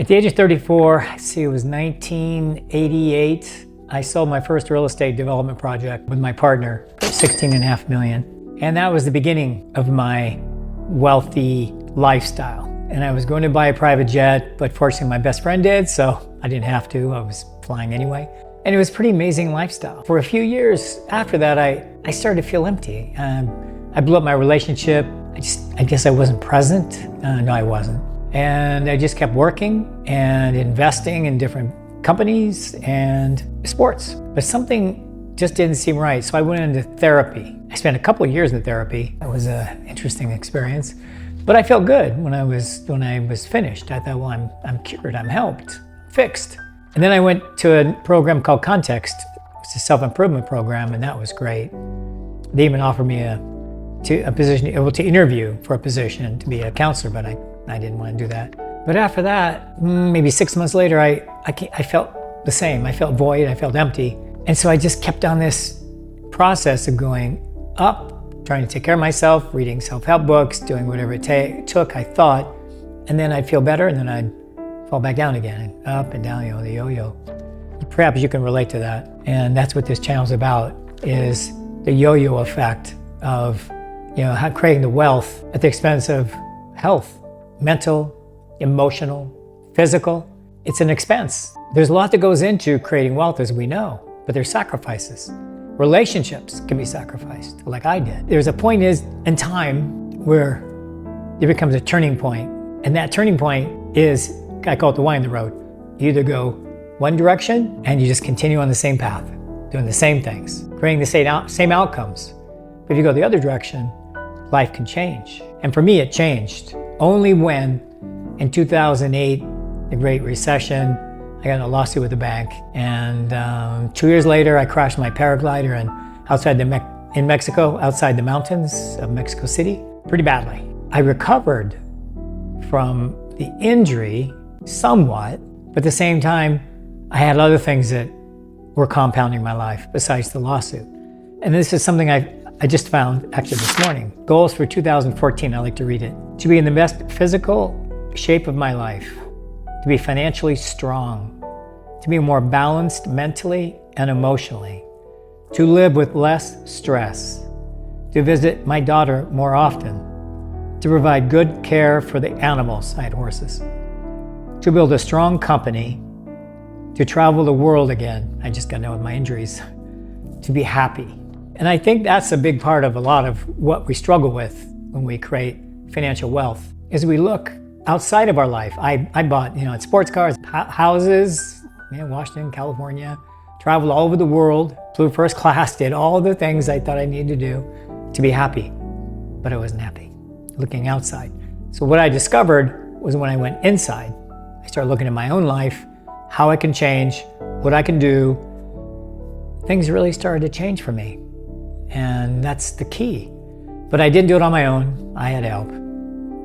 At the age of 34, it was 1988, I sold my first real estate development project with my partner for $16.5 million. And that was the beginning of my wealthy lifestyle. And I was going to buy a private jet, but fortunately my best friend did, so I didn't have to. I was flying anyway. And it was a pretty amazing lifestyle. For a few years after that, I started to feel empty. I blew up my relationship. I guess I wasn't present. No, I wasn't. And I just kept working and investing in different companies and sports. But something just didn't seem right, so I went into therapy. I spent a couple of years in therapy. It was an interesting experience, but I felt good when I was finished. I thought, well, I'm cured, I'm helped, fixed. And then I went to a program called Context. It's a self-improvement program, and that was great. They even offered me a position, able to interview for a position to be a counselor, but I didn't want to do that. But after that, maybe 6 months later, I felt the same. I felt void, I felt empty. And so I just kept on this process of going up, trying to take care of myself, reading self-help books, doing whatever it took, I thought, and then I'd feel better, and then I'd fall back down again, and up and down, the yo-yo. Perhaps you can relate to that. And that's what this channel's about, is the yo-yo effect of, how creating the wealth at the expense of health, mental, emotional, physical. It's an expense. There's a lot that goes into creating wealth, as we know, but there's sacrifices. Relationships can be sacrificed, like I did. There's a point in time where there becomes a turning point, and that turning point is, I call it the Y in the road. You either go one direction and you just continue on the same path, doing the same things, creating the same outcomes. But if you go the other direction, life can change. And for me, it changed only when, in 2008, the Great Recession, I got in a lawsuit with the bank. And 2 years later, I crashed my paraglider in Mexico, outside the mountains of Mexico City, pretty badly. I recovered from the injury somewhat, but at the same time, I had other things that were compounding my life besides the lawsuit. And this is something I just found actually this morning. Goals for 2014, I like to read it. To be in the best physical shape of my life, to be financially strong, to be more balanced mentally and emotionally, to live with less stress, to visit my daughter more often, to provide good care for the animals, I had horses, to build a strong company, to travel the world again, I just got done with my injuries, to be happy. And I think that's a big part of a lot of what we struggle with when we create financial wealth, is we look outside of our life. I bought, sports cars, houses, Washington, California, traveled all over the world, flew first class, did all the things I thought I needed to do to be happy, but I wasn't happy, looking outside. So what I discovered was when I went inside, I started looking at my own life, how I can change, what I can do. Things really started to change for me. And that's the key. But I didn't do it on my own. I had help.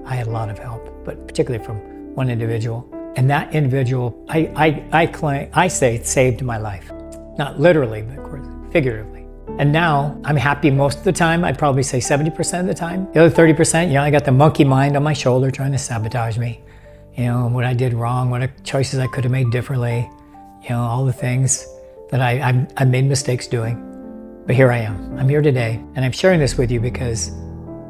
I had a lot of help, but particularly from one individual. And that individual, I say it saved my life. Not literally, but of course, figuratively. And now I'm happy most of the time. I'd probably say 70% of the time. The other 30%, I got the monkey mind on my shoulder trying to sabotage me. What I did wrong, what choices I could have made differently, all the things that I made mistakes doing. But here I am. I'm here today, and I'm sharing this with you because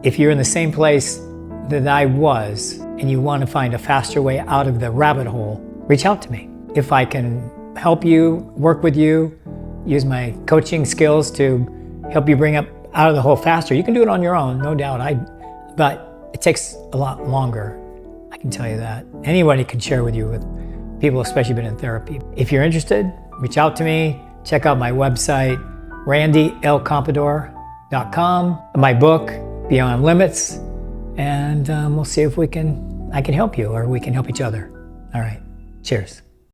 if you're in the same place that I was and you want to find a faster way out of the rabbit hole, reach out to me. If I can help you, work with you, use my coaching skills to help you bring up out of the hole faster, you can do it on your own, no doubt. But it takes a lot longer. I can tell you that. Anybody can share with you, with people especially been in therapy. If you're interested, reach out to me. Check out my website, randylcampadore.com, my book, Beyond Limits, and we'll see if I can help you, or we can help each other. All right, cheers.